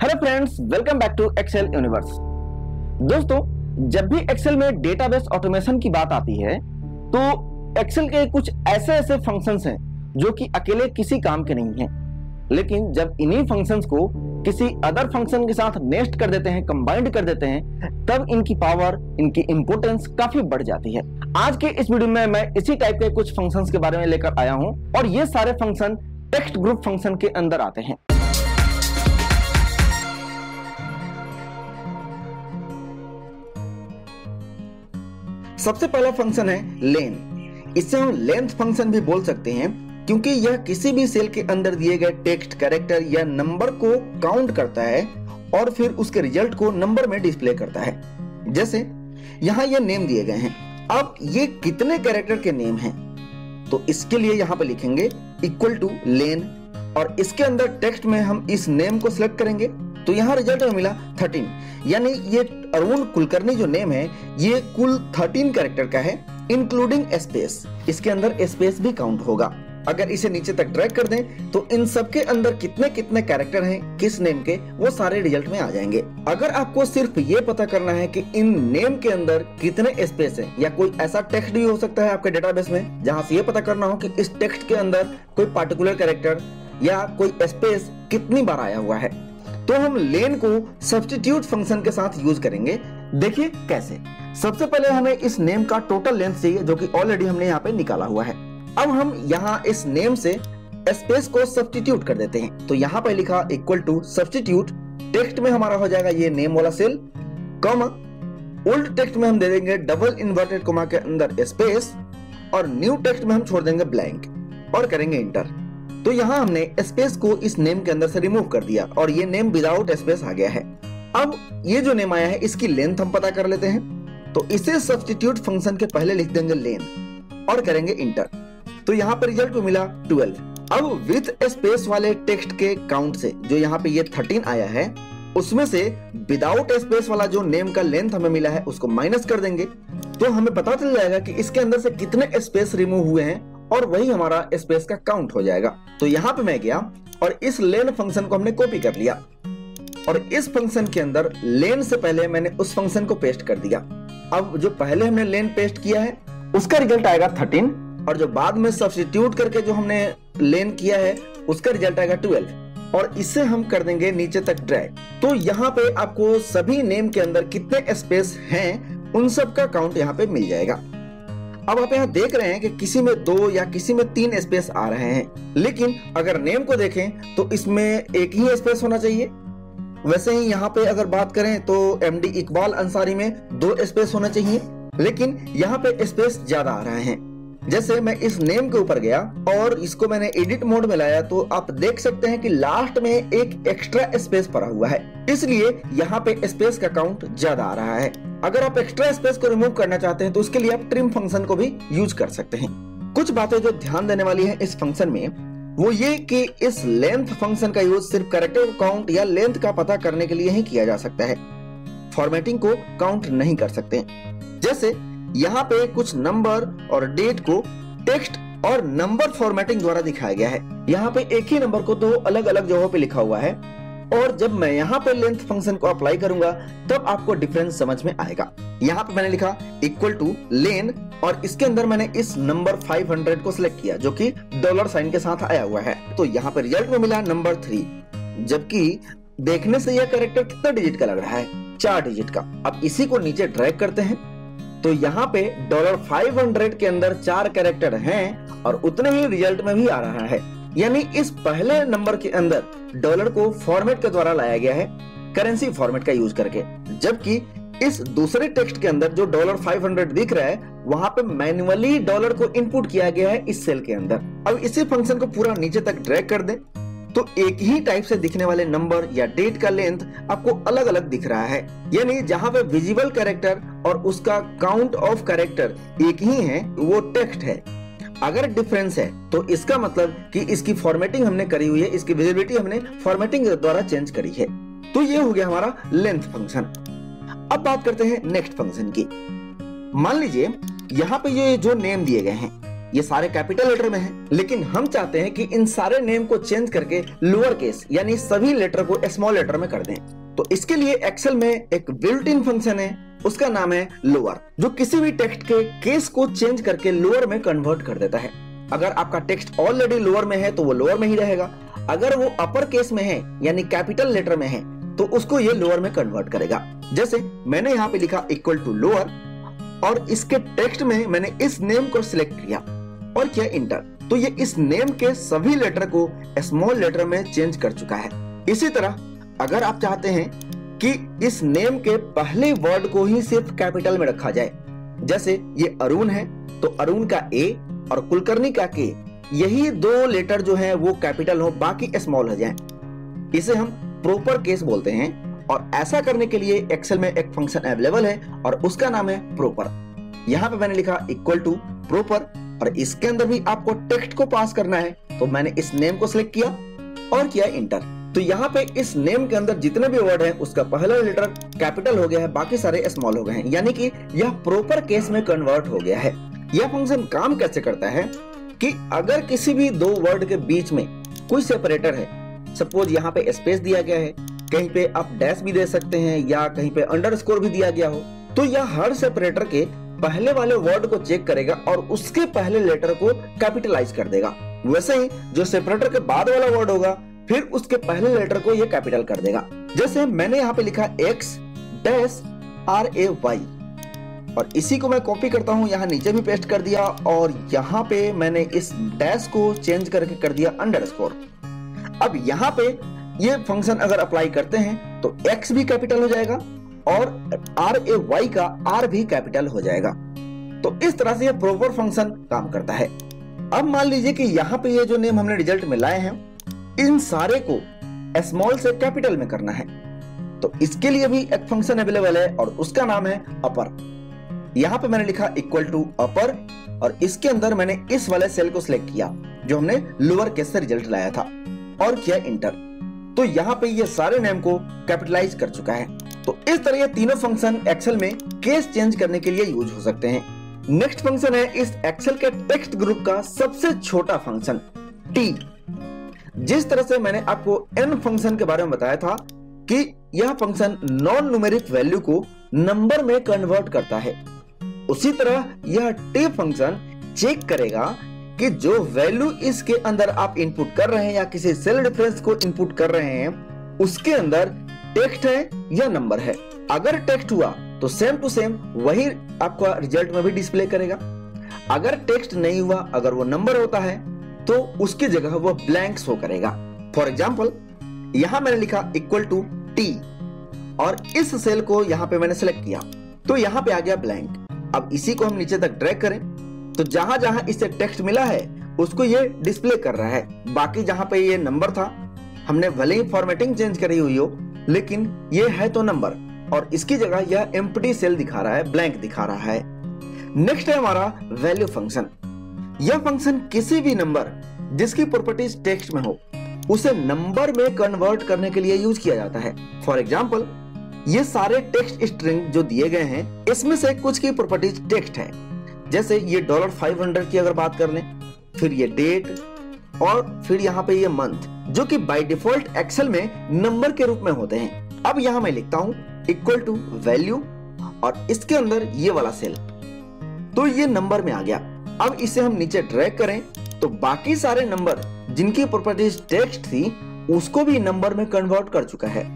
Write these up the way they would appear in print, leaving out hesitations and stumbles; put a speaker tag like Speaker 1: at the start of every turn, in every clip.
Speaker 1: Hello friends, welcome back to Excel Universe. दोस्तों, जब भी एक्सेल में डेटाबेस ऑटोमेशन की बात आती है तो एक्सेल के कुछ ऐसे फंक्शंस हैं जो कि अकेले किसी काम के नहीं हैं, लेकिन जब इन्हीं फंक्शंस को किसी अदर फंक्शन के साथ नेस्ट कर देते हैं, कंबाइंड कर देते हैं, तब इनकी पावर, इनकी इंपोर्टेंस काफी बढ़ जाती है। आज के इस वीडियो में मैं इसी टाइप के कुछ फंक्शंस के बारे में लेकर आया हूं और ये सारे फंक्शन टेक्स्ट ग्रुप फंक्शन के अंदर आते हैं। सबसे पहला फंक्शन है लेन। इसे हम लेंथ फंक्शन भी बोल सकते हैं क्योंकि यह किसी भी सेल के अंदर दिए गए टेक्स्ट, कैरेक्टर या नंबर को काउंट करता है और फिर उसके रिजल्ट को नंबर में डिस्प्ले करता है। जैसे यहाँ ये नेम दिए गए हैं। अब ये कितने कैरेक्टर के नेम हैं, तो इसके लिए यहाँ पे लिखेंगे इक्वल टू लेन और इसके अंदर टेक्स्ट में हम इस नेम को सिलेक्ट करेंगे तो यहाँ रिजल्ट में मिला 13, यानी ये अरुण कुलकर्णी जो नेम है ये कुल 13 कैरेक्टर का है इंक्लूडिंग स्पेस। इसके अंदर स्पेस भी काउंट होगा। अगर इसे नीचे तक ड्रैग कर दें तो इन सब के अंदर कितने कितने कैरेक्टर हैं किस नेम के, वो सारे रिजल्ट में आ जाएंगे। अगर आपको सिर्फ ये पता करना है कि इन नेम के अंदर कितने स्पेस है या कोई ऐसा टेक्स्ट भी हो सकता है आपके डेटाबेस में जहां से ये पता करना हो कि इस टेक्स्ट के अंदर कोई पार्टिकुलर कैरेक्टर या कोई स्पेस कितनी बार आया हुआ है, तो हम लेन को सब्स्टिट्यूट फंक्शन के साथ यूज करेंगे। देखिए कैसे। सबसे पहले हमें इस नेम का टोटल लेंथ चाहिए जो कि ऑलरेडी हमने यहाँ पे निकाला हुआ है। अब हम यहाँ इस नेम से स्पेस को सब्स्टिट्यूट कर देते हैं। तो यहाँ पे लिखा इक्वल टू सब्स्टिट्यूट, टेक्स्ट में हमारा हो जाएगा ये नेम वाला सेल, कॉमा ओल्ड टेक्स्ट में हम दे देंगे डबल इन्वर्टेड कोमा के अंदर स्पेस और न्यू टेक्स्ट में हम छोड़ देंगे ब्लैंक और करेंगे इंटर। तो यहाँ हमने स्पेस को इस नेम के अंदर से रिमूव कर दिया और ये नेम विदाउट स्पेस आ गया है। अब ये जो नेम आया है इसकी लेंथ हम पता कर लेते हैं। तो इसे सब्स्टिट्यूट फंक्शन के पहले लिख देंगे लेन और करेंगे इंटर। तो यहाँ पर रिजल्ट को मिला 12। अब विथ स्पेस वाले टेक्स्ट के काउंट से जो यहाँ पे ये 13 आया है उसमें से विदाउट स्पेस वाला जो नेम का लेंथ हमें मिला है उसको माइनस कर देंगे तो हमें पता चल जाएगा कि इसके अंदर से कितने स्पेस रिमूव हुए हैं और वही हमारा स्पेस का काउंट हो जाएगा। तो यहाँ पे मैं गया और इस लेन फंक्शन को हमने कॉपी कर लिया और इस फंक्शन के अंदर लेन से पहले मैंने उस फंक्शन को पेस्ट कर दिया। अब जो पहले हमने लेन पेस्ट किया है उसका रिजल्ट आएगा 13 और जो बाद में सब्स्टिट्यूट करके जो हमने लेन किया है उसका रिजल्ट आएगा 12 और इसे हम कर देंगे नीचे तक ड्रैग। तो यहाँ पे आपको सभी नेम के अंदर कितने स्पेस हैं उन सब का काउंट यहाँ पे मिल जाएगा। अब आप यहाँ देख रहे हैं कि किसी में 2 या किसी में 3 स्पेस आ रहे हैं, लेकिन अगर नेम को देखें तो इसमें एक ही स्पेस होना चाहिए। वैसे ही यहाँ पे अगर बात करें तो एमडी इकबाल अंसारी में 2 स्पेस होना चाहिए, लेकिन यहाँ पे स्पेस ज्यादा आ रहे हैं। जैसे मैं इस नेम के ऊपर गया और इसको मैंने एडिट मोड में लाया तो आप देख सकते हैं कि लास्ट में एक एक्स्ट्रा स्पेस पड़ा हुआ है, इसलिए यहाँ पे स्पेस का काउंट ज्यादा आ रहा है। अगर आप एक्स्ट्रा स्पेस को रिमूव करना चाहते हैं तो उसके लिए आप ट्रिम फंक्शन को भी यूज कर सकते हैं। कुछ बातें जो ध्यान देने वाली है इस फंक्शन में वो ये कि इस लेंथ फंक्शन का यूज सिर्फ कैरेक्टर काउंट या लेंथ का पता करने के लिए ही किया जा सकता है, फॉर्मेटिंग को काउंट नहीं कर सकते। जैसे यहाँ पे कुछ नंबर और डेट को टेक्स्ट और नंबर फॉर्मेटिंग द्वारा दिखाया गया है। यहाँ पे एक ही नंबर को 2 अलग अलग जगहों पे लिखा हुआ है और जब मैं यहाँ पे लेंथ फंक्शन को अप्लाई करूंगा तब आपको डिफरेंस समझ में आएगा। यहाँ पे मैंने लिखा इक्वल टू लेन और इसके अंदर मैंने इस नंबर 500 को सिलेक्ट किया जो कि डॉलर साइन के साथ आया हुआ है। तो यहाँ पे रिजल्ट में मिला नंबर 3, जबकि देखने से यह कैरेक्टर कितना डिजिट का लग रहा है, 4 डिजिट का। अब इसी को नीचे ड्रैग करते हैं तो यहाँ पे $500 के अंदर 4 कैरेक्टर हैं और उतने ही रिजल्ट में भी आ रहा है, यानी इस पहले नंबर के अंदर डॉलर को फॉर्मेट के द्वारा लाया गया है करेंसी फॉर्मेट का यूज करके, जबकि इस दूसरे टेक्स्ट के अंदर जो $500 दिख रहा है वहां पे मैन्युअली डॉलर को इनपुट किया गया है इस सेल के अंदर। अब इसी फंक्शन को पूरा नीचे तक ड्रैग कर दें तो एक ही टाइप से दिखने वाले नंबर या डेट का लेंथ आपको अलग अलग दिख रहा है, यानी जहां पे विजिबल कैरेक्टर और उसका काउंट ऑफ कैरेक्टर एक ही है वो टेक्स्ट है। अगर डिफरेंस है तो इसका मतलब कि इसकी फॉर्मेटिंग हमने करी हुई है, इसकी विजिबिलिटी हमने फॉर्मेटिंग द्वारा चेंज करी है। तो ये हो गया हमारा लेंथ फंक्शन। अब बात करते हैं नेक्स्ट फंक्शन की। मान लीजिए यहाँ पे ये जो नेम दिए गए हैं ये सारे कैपिटल लेटर में हैं, लेकिन हम चाहते हैं कि इन सारे नेम को चेंज करके लोअर केस यानी सभी लेटर को स्मॉल लेटर में कर दें। तो इसके लिए एक्सेल में एक बिल्ट इन फंक्शन है, उसका नाम है लोअर, जो किसी भी टेक्स्ट के केस को चेंज करके लोअर में कन्वर्ट कर देता है। अगर आपका टेक्स्ट ऑलरेडी लोअर में है तो वो लोअर में ही रहेगा, अगर वो अपर केस में है यानी कैपिटल लेटर में है तो उसको ये लोअर में कन्वर्ट करेगा। जैसे मैंने यहाँ पे लिखा इक्वल टू लोअर और इसके टेक्स्ट में मैंने इस नेम को सिलेक्ट किया और किया इंटर, तो ये इस नेम के सभी लेटर को स्मॉल लेटर में चेंज कर चुका है। इसी तरह अगर आप चाहते हैं कि इस नेम के पहले वर्ड को ही सिर्फ कैपिटल में रखा जाए, जैसे ये अरुण है तो अरुण का ए और कुलकर्णी का के, यही दो लेटर जो है वो कैपिटल हो, बाकी स्मॉल हो जाए, इसे हम प्रॉपर केस बोलते हैं। और ऐसा करने के लिए एक्सेल में एक फंक्शन अवेलेबल है और उसका नाम है प्रॉपर। यहाँ पे मैंने लिखा इक्वल टू प्रॉपर और इसके अंदर भी आपको टेक्स्ट को पास करना है, तो मैंने इस नेम को सिलेक्ट किया और किया इंटर। तो यहाँ पे इस नेम के अंदर जितने भी वर्ड हैं उसका पहला लेटर कैपिटल हो गया है, बाकी सारे स्मॉल हो गए हैं, यानी कि यह प्रॉपर केस में कन्वर्ट हो गया है। यह फंक्शन काम कैसे करता है कि अगर किसी भी दो वर्ड के बीच में कोई सेपरेटर है, सपोज यहाँ पे स्पेस दिया गया है, कहीं पे आप डैश भी दे सकते हैं या कहीं पे अंडरस्कोर भी दिया गया हो, तो यह हर सेपरेटर के पहले वाले वर्ड को चेक करेगा और उसके पहले लेटर को कैपिटलाइज कर देगा। वैसे ही जो सेपरेटर के बाद वाला वर्ड होगा फिर उसके पहले लेटर को ये कैपिटल कर देगा। जैसे मैंने यहाँ पे लिखा x डैश RAY और इसी को मैं कॉपी करता हूँ, यहाँ नीचे भी पेस्ट कर दिया और यहाँ पे मैंने इस डैश को चेंज करके कर दिया अंडरस्कोर। अब यहाँ पे ये फंक्शन अगर अप्लाई करते हैं तो x भी कैपिटल हो जाएगा और RAY का R भी कैपिटल हो जाएगा। तो इस तरह से ये प्रॉपर फंक्शन काम करता है। अब मान लीजिए कि यहाँ पे ये जो नेम हमने रिजल्ट में लाए हैं इन सारे को स्मॉल से कैपिटल में करना है, तो इसके लिए भी एक फंक्शन अवेलेबल है और उसका नाम है अपर। यहाँ पे मैंने लिखा इक्वल टू अपर और इसके अंदर मैंने इस वाले सेल को सिलेक्ट किया जो हमने लोअर केस से रिजल्ट लाया था और किया इंटर। तो यहाँ पे ये सारे नेम को कैपिटलाइज कर चुका है। तो इस तरह ये तीनों फंक्शन एक्सेल में केस चेंज करने के लिए यूज हो सकते हैं। नेक्स्ट फंक्शन है इस एक्सेल के टेक्स्ट ग्रुप का सबसे छोटा फंक्शन टी। जिस तरह से मैंने आपको n फंक्शन के बारे में बताया था कि यह फंक्शन नॉन न्यूमेरिक वैल्यू को नंबर में कन्वर्ट करता है, उसी तरह यह t फंक्शन चेक करेगा कि जो वैल्यू इसके अंदर आप इनपुट कर रहे हैं या किसी सेल रेफरेंस को इनपुट कर रहे हैं उसके अंदर टेक्स्ट है या नंबर है। अगर टेक्स्ट हुआ तो सेम टू सेम वही आपका रिजल्ट में भी डिस्प्ले करेगा। अगर टेक्स्ट नहीं हुआ, अगर वो नंबर होता है तो उसकी जगह वो ब्लैंक शो करेगा। फॉर एग्जाम्पल यहां मैंने लिखा इक्वल टू टी और इस सेल को यहां पे मैंने सेलेक्ट किया तो यहां पे आ गया ब्लैंक। अब इसी को हम नीचे तक ड्रैग करें तो जहां जहां इसे टेक्स्ट मिला है उसको ये डिस्प्ले कर रहा है। बाकी जहां पे ये नंबर था हमने भले ही फॉर्मेटिंग चेंज करी हुई हो लेकिन ये है तो नंबर और इसकी जगह यह एम्प्टी सेल दिखा रहा है, ब्लैंक दिखा रहा है। नेक्स्ट है हमारा वैल्यू फंक्शन। यह फंक्शन किसी भी नंबर जिसकी प्रॉपर्टीज टेक्स्ट में हो उसे नंबर में कन्वर्ट करने के लिए यूज किया जाता है। फॉर एग्जाम्पल ये सारे टेक्स्ट स्ट्रिंग जो दिए गए हैं इसमें से कुछ की प्रॉपर्टीज टेक्स्ट है, जैसे ये $500 की अगर बात कर लें, फिर ये डेट और फिर यहाँ पे ये मंथ जो कि बाय डिफॉल्ट एक्सेल में नंबर के रूप में होते हैं। अब यहाँ मैं लिखता हूँ इक्वल टू वैल्यू और इसके अंदर ये वाला सेल, तो ये नंबर में आ गया। अब इसे हम नीचे ड्रैग करें तो बाकी सारे नंबर जिनकी प्रॉपर्टीज टेक्स्ट थी उसको भी नंबर में कन्वर्ट कर चुका है।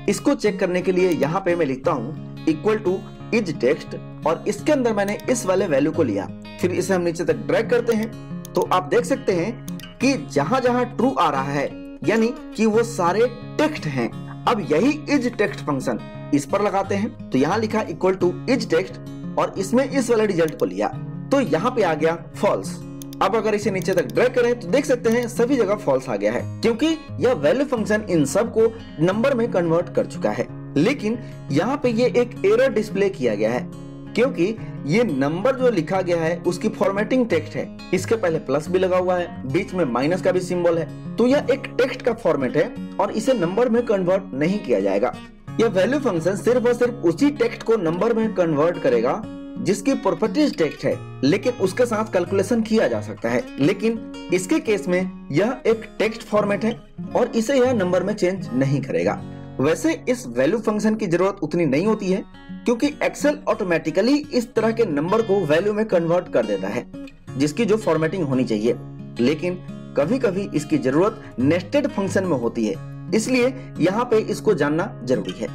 Speaker 1: इसको चेक करने के लिए यहाँ पे मैं लिखता हूँ इक्वल टू इज टेक्स्ट और इसके अंदर मैंने इस वाले वैल्यू को लिया, फिर इसे हम नीचे तक ड्रैग करते हैं तो आप देख सकते हैं कि जहां जहां ट्रू आ रहा है यानी कि वो सारे टेक्स्ट हैं। अब यही इज टेक्स्ट फंक्शन इस पर लगाते हैं तो यहाँ लिखा इक्वल टू इज टेक्स्ट और इसमें इस वाले रिजल्ट को लिया तो यहाँ पे आ गया फॉल्स। अब अगर इसे नीचे तक ड्रैग करें तो देख सकते हैं सभी जगह फॉल्स आ गया है क्योंकि यह वैल्यू फंक्शन इन सब को नंबर में कन्वर्ट कर चुका है। लेकिन यहाँ पे ये एक एरर डिस्प्ले किया गया है क्योंकि ये नंबर जो लिखा गया है उसकी फॉर्मेटिंग टेक्स्ट है, इसके पहले प्लस भी लगा हुआ है, बीच में माइनस का भी सिंबल है, तो यह एक टेक्स्ट का फॉर्मेट है और इसे नंबर में कन्वर्ट नहीं किया जाएगा। यह वैल्यू फंक्शन सिर्फ और सिर्फ उसी टेक्स्ट को नंबर में कन्वर्ट करेगा जिसकी प्रॉपर्टीज टेक्स्ट है लेकिन उसके साथ कैलकुलेशन किया जा सकता है। लेकिन इसके केस में यह एक टेक्स्ट फॉर्मेट है और इसे यह नंबर में चेंज नहीं करेगा। वैसे इस वैल्यू फंक्शन की जरूरत उतनी नहीं होती है क्योंकि एक्सेल ऑटोमेटिकली इस तरह के नंबर को वैल्यू में कन्वर्ट कर देता है जिसकी जो फॉर्मेटिंग होनी चाहिए। लेकिन कभी कभी इसकी जरूरत नेस्टेड फंक्शन में होती है, इसलिए यहाँ पे इसको जानना जरूरी है।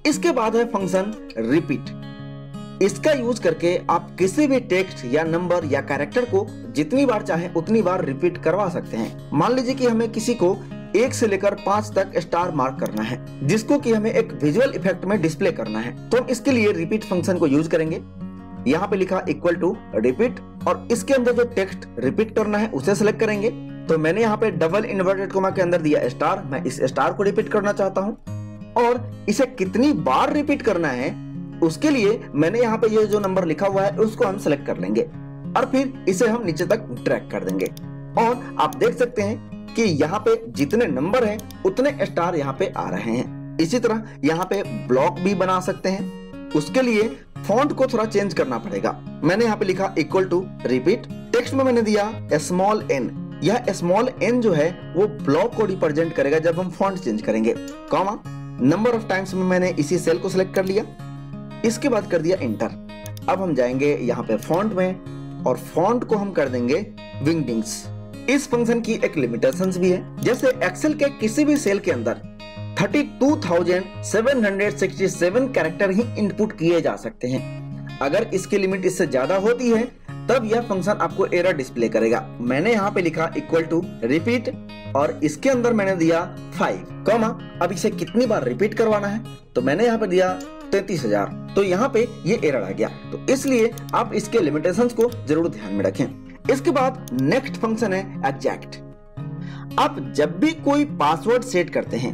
Speaker 1: इसके बाद है फंक्शन रिपीट। इसका यूज करके आप किसी भी टेक्स्ट या नंबर या कैरेक्टर को जितनी बार चाहे उतनी बार रिपीट करवा सकते हैं। मान लीजिए कि हमें किसी को 1 से लेकर 5 तक स्टार मार्क करना है जिसको कि हमें एक विजुअल इफेक्ट में डिस्प्ले करना है, तो हम इसके लिए रिपीट फंक्शन को यूज करेंगे। यहाँ पे लिखा इक्वल टू रिपीट और इसके अंदर जो टेक्स्ट रिपीट करना है उसे सिलेक्ट करेंगे। तो मैंने यहाँ पे डबल इन्वर्टेड कोमा के अंदर दिया स्टार, मैं इस स्टार को रिपीट करना चाहता हूँ और इसे कितनी बार रिपीट करना है उसके लिए मैंने यहाँ पे ये जो नंबर लिखा हुआ है उसको हम सिलेक्ट कर लेंगे और फिर इसे हम नीचे तक ड्रैग कर देंगे और आप देख सकते हैं कि यहाँ पे जितने नंबर हैं उतने स्टार यहाँ पे आ रहे हैं। इसी तरह यहाँ पे ब्लॉक भी बना सकते हैं। उसके लिए फॉन्ट को थोड़ा चेंज करना पड़ेगा। मैंने यहाँ पे लिखा इक्वल टू रिपीट, टेक्स्ट में मैंने दिया स्मॉल एन। यह स्मॉल एन जो है वो ब्लॉक को रिप्रेजेंट करेगा जब हम फॉन्ट चेंज करेंगे। कॉमा नंबर ऑफ टाइम्स में मैंने इसी सेल को सिलेक्ट कर लिया, इसके बाद कर दिया एंटर। अब हम जाएंगे यहाँ पे फॉन्ट में और फॉन्ट को हम कर देंगे विंगडिंग्स। इस फंक्शन की एक लिमिटेशंस भी है, जैसे एक्सेल के किसी भी सेल के अंदर 32,767 कैरेक्टर ही इनपुट किए जा सकते हैं। अगर इसकी लिमिट इससे ज्यादा होती है तब यह फंक्शन आपको एरर डिस्प्ले करेगा। मैंने यहाँ पे लिखा इक्वल टू रिपीट और इसके अंदर मैंने दिया 5 कॉमा। अब इसे कितनी बार रिपीट करवाना है तो मैंने यहाँ पे दिया 33,000। तो यहाँ पे ये एरर आ गया, तो इसलिए आप इसके लिमिटेशंस को जरूर ध्यान में रखें। इसके बाद नेक्स्ट फंक्शन है एग्जैक्ट। आप जब भी कोई पासवर्ड सेट करते हैं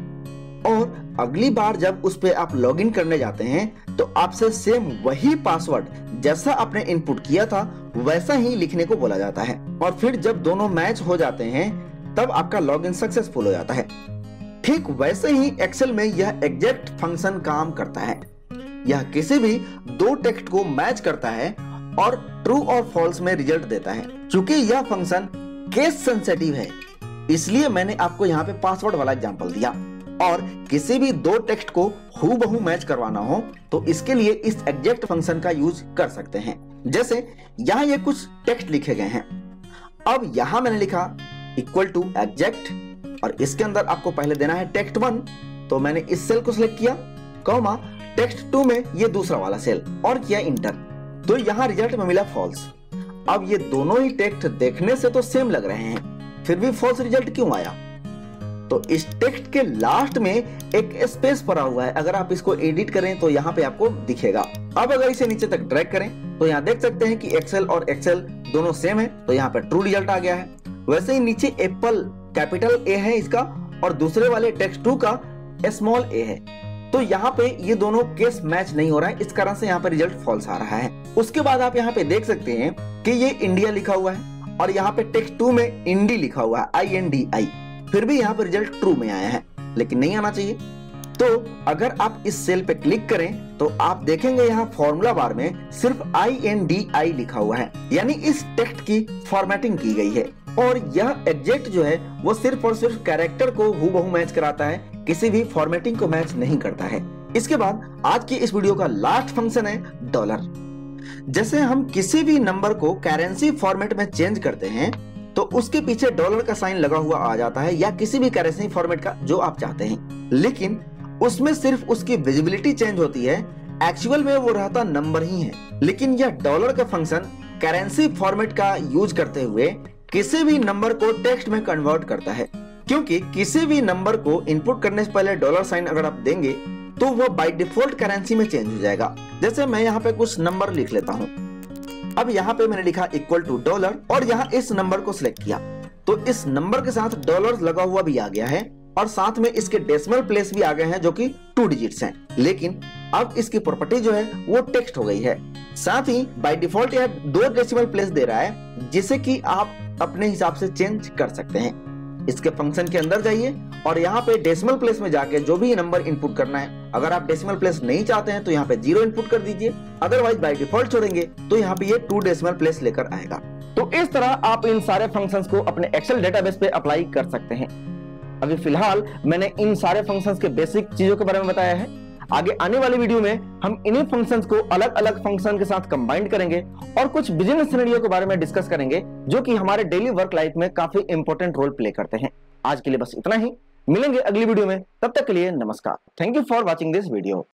Speaker 1: और अगली बार जब उस पे आप लॉगिन करने जाते हैं तो आपसे सेम वही पासवर्ड जैसा आपने इनपुट किया था वैसा ही लिखने को बोला जाता है और फिर जब दोनों मैच हो जाते हैं तब आपका लॉगिन सक्सेसफुल हो जाता है। ठीक वैसे ही एक्सेल में यह एग्जैक्ट फंक्शन काम करता है। यह किसी भी दो टेक्स्ट को मैच करता है और ट्रू और फॉल्स में रिजल्ट देता है। चूंकि यह फंक्शन केस सेंसिटिव है इसलिए मैंने आपको यहाँ पे पासवर्ड वाला एग्जांपल दिया और किसी भी दो टेक्स्ट को हूबहू मैच करवाना हो तो इसके लिए इस एग्जैक्ट फंक्शन का यूज कर सकते हैं। जैसे यहाँ ये कुछ टेक्स्ट लिखे गए हैं, अब यहाँ मैंने लिखा इक्वल टू एग्जैक्ट और इसके अंदर आपको पहले देना है टेक्स्ट 1, तो मैंने इस सेल को सिलेक्ट किया कॉमा टेक्स्ट 2 में ये दूसरा वाला सेल और किया इंटर, तो यहाँ रिजल्ट में मिला फॉल्स। अब ये दोनों ही टेक्स्ट देखने से तो सेम लग रहे हैं, फिर भी फॉल्स रिजल्ट क्यों आया? तो इस टेक्स्ट के लास्ट में एक स्पेस पड़ा हुआ है, अगर आप इसको एडिट करें तो यहाँ पे आपको दिखेगा। अब अगर इसे नीचे तक ड्रैग करें तो यहाँ देख सकते हैं कि एक्सेल और एक्सेल दोनों सेम है, तो यहाँ पे ट्रू रिजल्ट आ गया है। वैसे ही नीचे एप्पल कैपिटल ए है इसका और दूसरे वाले टेक्स्ट 2 का स्मॉल ए है, तो यहाँ पे ये दोनों केस मैच नहीं हो रहा है, इस कारण से यहाँ पे रिजल्ट फॉल्स आ रहा है। उसके बाद आप यहाँ पे देख सकते हैं कि ये इंडिया लिखा हुआ है और यहाँ पे टेक्स्ट 2 में इंडी लिखा हुआ है INDI, फिर भी यहाँ पे रिजल्ट ट्रू में आया है, लेकिन नहीं आना चाहिए। तो अगर आप इस सेल पे क्लिक करें तो आप देखेंगे यहाँ फॉर्मूला बार में सिर्फ INDI लिखा हुआ है, यानी इस टेक्स्ट की फॉर्मेटिंग की गई है और यह एग्जैक्ट जो है वो सिर्फ और सिर्फ कैरेक्टर को हूबहू मैच कराता है, किसी भी फॉर्मेटिंग को मैच नहीं करता है। इसके बाद आज की इस वीडियो का लास्ट फंक्शन है डॉलर। जैसे हम किसी भी नंबर को करेंसी फॉर्मेट में चेंज करते हैं तो उसके पीछे डॉलर का साइन लगा हुआ आ जाता है, या किसी भी करेंसी फॉर्मेट का जो आप चाहते हैं, लेकिन उसमें सिर्फ उसकी विजिबिलिटी चेंज होती है, एक्चुअल में वो रहता नंबर ही है। लेकिन यह डॉलर का फंक्शन करेंसी फॉर्मेट का यूज करते हुए किसी भी नंबर को टेक्स्ट में कन्वर्ट करता है, क्योंकि किसी भी नंबर को इनपुट करने से पहले डॉलर साइन अगर आप देंगे तो वह बाय डिफॉल्ट करेंसी में चेंज हो जाएगा। जैसे मैं यहाँ पे कुछ नंबर लिख लेता हूँ, अब यहाँ पे मैंने लिखा इक्वल टू डॉलर और यहाँ इस नंबर को सिलेक्ट किया, तो इस नंबर के साथ डॉलर लगा हुआ भी आ गया है और साथ में इसके डेसिमल प्लेस भी आ गए हैं जो कि 2 डिजिट्स हैं। लेकिन अब इसकी प्रॉपर्टी जो है वो टेक्स्ट हो गई है, साथ ही बाय डिफॉल्ट यह 2 डेसिमल प्लेस दे रहा है जिसे कि आप अपने हिसाब से चेंज कर सकते हैं। इसके फंक्शन के अंदर जाइए और यहाँ पे डेसिमल प्लेस में जाके जो भी नंबर इनपुट करना है, अगर आप डेसिमल प्लेस नहीं चाहते हैं तो यहाँ पे 0 इनपुट कर दीजिए, अदरवाइज बाय डिफॉल्ट छोड़ेंगे तो यहाँ पे ये 2 डेसिमल प्लेस लेकर आएगा। तो इस तरह आप इन सारे फंक्शंस को अपने एक्सेल डेटाबेस पे अप्लाई कर सकते हैं। अभी फिलहाल मैंने इन सारे फंक्शंस के बेसिक चीजों के बारे में बताया है। आगे आने वाली वीडियो में हम इन्हीं फंक्शंस को अलग अलग फंक्शन के साथ कंबाइन करेंगे और कुछ बिजनेस सिनेरियो के बारे में डिस्कस करेंगे जो कि हमारे डेली वर्क लाइफ में काफी इंपॉर्टेंट रोल प्ले करते हैं। आज के लिए बस इतना ही, मिलेंगे अगली वीडियो में, तब तक के लिए नमस्कार। Thank you for watching this video.